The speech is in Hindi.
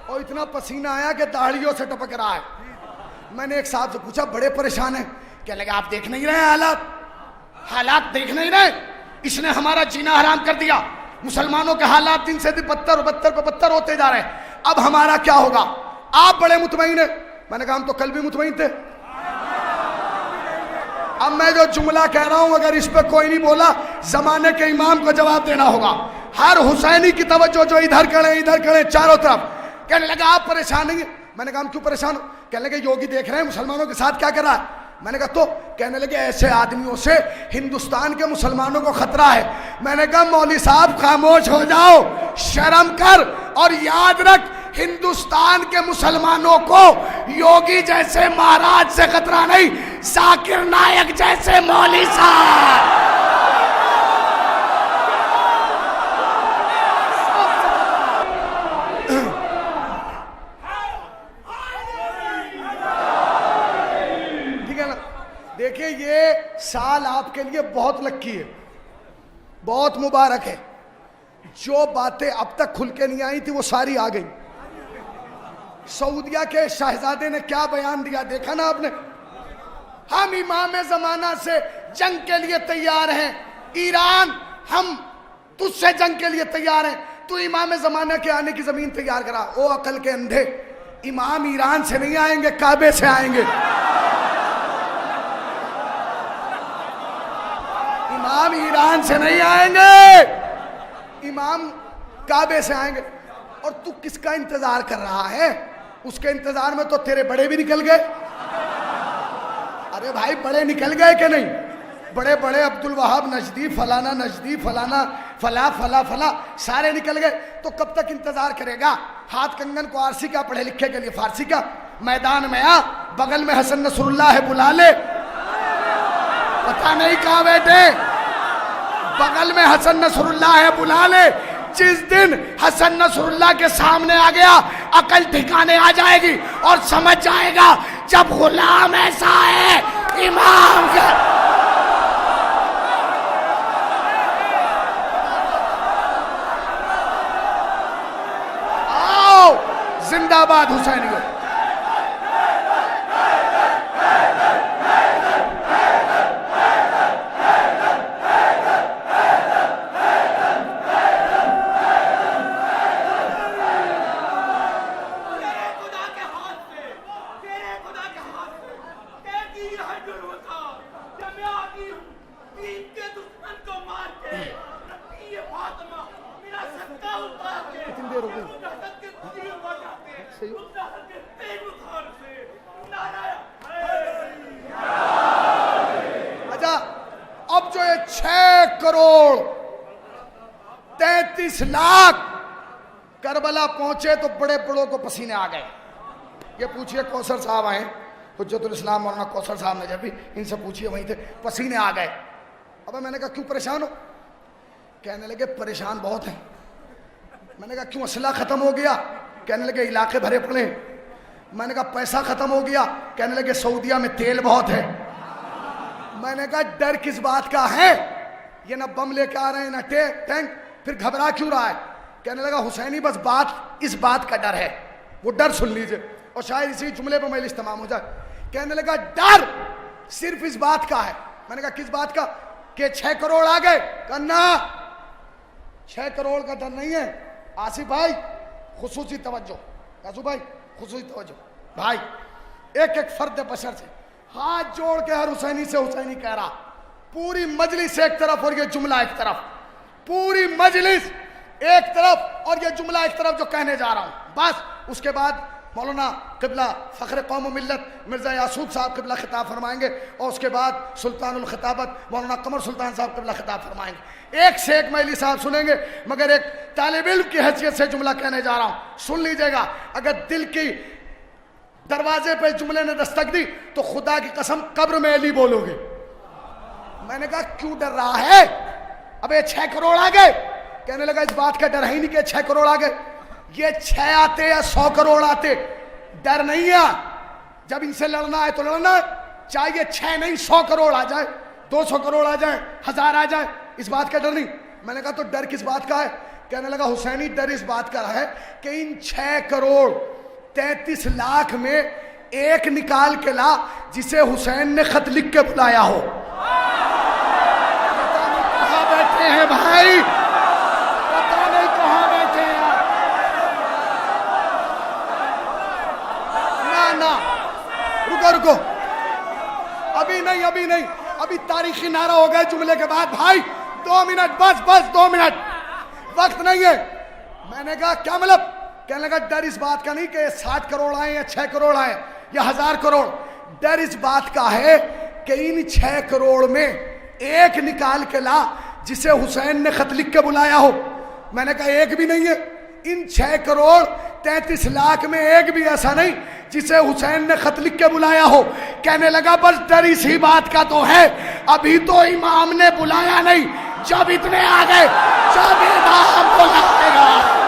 और इतना पसीना आया कि दाढ़ियों से टपक रहा है। मैंने एक साहब से पूछा, बड़े परेशान है। क्या लगा, आप देख नहीं रहे हालात देख नहीं रहे? इसने हमारा जीना हराम कर दिया। मुसलमानों के हालात दिन से दिन बदतर होते जा रहे हैं। अब हमारा क्या होगा? आप बड़े मुतमईन है। मैंने कहा हम तो कल भी मुतमईन थे। अब मैं जो जुमला कह रहा हूं, अगर इस पे कोई नहीं बोला, जमाने के इमाम को जवाब देना होगा। हर हुसैनी की तवज्जो जो इधर खड़े चारों तरफ। कहने लगा आप परेशान नहीं है। मैंने कहा हम क्यों परेशान हो? कहने लगे योगी देख रहे हैं मुसलमानों के साथ क्या कर रहा है। मैंने कहा तो? कहने लगे ऐसे आदमियों से हिंदुस्तान के मुसलमानों को खतरा है। मैंने कहा मौली साहब खामोश हो जाओ, शर्म कर, और याद रख हिंदुस्तान के मुसलमानों को योगी जैसे महाराज से खतरा नहीं, जाकिर नायक जैसे मौली साहब। देखिए ये साल आपके लिए बहुत लक्की है, बहुत मुबारक है। जो बातें अब तक खुल के नहीं आई थी वो सारी आ गई। सऊदिया के शहजादे ने क्या बयान दिया देखा ना आपने? हम इमाम जमाना से जंग के लिए तैयार हैं। ईरान, हम तुझसे जंग के लिए तैयार हैं, तू इमाम जमाना के आने की जमीन तैयार करा। ओ अकल के अंधे, इमाम ईरान से नहीं आएंगे, काबे से आएंगे। इमाम ईरान से नहीं आएंगे, इमाम काबे से आएंगे। और तू किसका इंतजार कर रहा है? उसके इंतजार में तो तेरे बड़े भी निकल गए। अरे भाई बड़े निकल गए कि नहीं? बड़े बड़े अब्दुल वहाब नजदी, फलाना नजदी, फलाना फला फला फला सारे निकल गए। तो कब तक इंतजार करेगा? हाथ कंगन को आरसी का, पढ़े लिखे के लिए फारसी का। मैदान में आ, बगल में हसन नसरुल्लाह है, बुला ले। पता नहीं कहां बैठे, बगल में हसन नसरुल्लाह है, बुला ले। जिस दिन हसन नसरुल्लाह के सामने आ गया, अकल ठिकाने आ जाएगी और समझ जाएगा जब गुलाम ऐसा है इमाम का। आओ जिंदाबाद हुसैनियों। अच्छा, अब जो ये 6,33,00,000 करबला पहुंचे तो बड़े बड़ों को पसीने आ गए। ये पूछिए कौसर साहब आए, हुज्जतुल इस्लाम मौलाना कौसर साहब ने जब भी इनसे पूछिए वहीं थे, पसीने आ गए। अब मैंने कहा क्यों परेशान हो? कहने लगे परेशान बहुत हैं। मैंने कहा क्यों, असला खत्म हो गया? कहने लगे इलाके भरे पड़े। मैंने कहा पैसा खत्म हो गया? कहने लगे सऊदिया में तेल बहुत है। मैंने कहा डर किस बात का है? ये ना बम लेके आ रहे हैं ना टैंक, फिर घबरा क्यों रहा है? कहने लगा हुसैनी बस बात इस बात का डर है, वो डर सुन लीजिए और शायद इसी जुमले पर मजलिस तमाम हो जाए। कहने लगा डर सिर्फ इस बात का है। मैंने कहा किस बात का? कि 6 करोड़ आ गए। कहना 6 करोड़ का डर नहीं है आसिफ भाई, खुसूसी तवज्जो। काजू भाई खुसूसी तवज्जो भाई, एक एक फर्द बशर से हाथ जोड़ के हर हुसैनी से हुसैनी कह रहा। पूरी मजलिस एक तरफ और ये जुमला एक तरफ, पूरी मजलिस एक तरफ और ये जुमला एक तरफ जो कहने जा रहा हूं। बस उसके बाद मौलाना क़िबला फ़ख्र कौम व मिल्लत मिर्ज़ा यासूब साहब क़िबला खिताब फरमाएंगे और उसके बाद सुल्तानुल खिताबत मौलाना कमर सुल्तान साहब क़िबला खिताब फरमाएंगे। एक से एक मौलवी साहब सुनेंगे, मगर एक तालिब इल्म की हैसियत से जुमला कहने जा रहा हूँ, सुन लीजिएगा। अगर दिल की दरवाजे पे जुमले ने दस्तक दी तो खुदा की कसम कब्र में अली बोलोगे। मैंने कहा क्यों डर रहा है? अबे 6 करोड़ आ गए। कहने लगा इस बात का डर है ही नहीं कि 6 करोड़ आ गए। ये 6 आते या 100 करोड़ आते, डर नहीं है। जब इनसे लड़ना है तो लड़ना है, चाहे 6 नहीं 100 करोड़ आ जाए, 200 करोड़ आ जाए, 1000 आ जाए, इस बात का डर नहीं। मैंने कहा तो डर किस बात का है? कहने लगा हुसैनी डर इस बात का है कि इन 6 करोड़ 33 लाख में एक निकाल के ला जिसे हुसैन ने खत लिख के बुलाया हो। पता नहीं कहां बैठे हैं भाई, पता नहीं कहां बैठे हैं आप। ना ना रुको रुको, अभी नहीं अभी नहीं, अभी तारीखी नारा हो गए जुमले के बाद भाई। 2 मिनट बस बस 2 मिनट, वक्त नहीं है। मैंने कहा क्या मतलब? कहने लगा डर इस बात का नहीं कि 60 करोड़ आए या 6 करोड़ आए या 1000 करोड़, डर इस बात का है कि इन 6 करोड़ में एक निकाल के ला जिसे हुसैन ने खत लिख के बुलाया हो। मैंने कहा एक भी नहीं है, इन 6 करोड़ 33 लाख में एक भी ऐसा नहीं जिसे हुसैन ने खत लिख के बुलाया हो। कहने लगा बस डर इसी बात का तो है, अभी तो इमाम ने बुलाया नहीं, जब इतने आ गए, जब इमाम बुलाएगा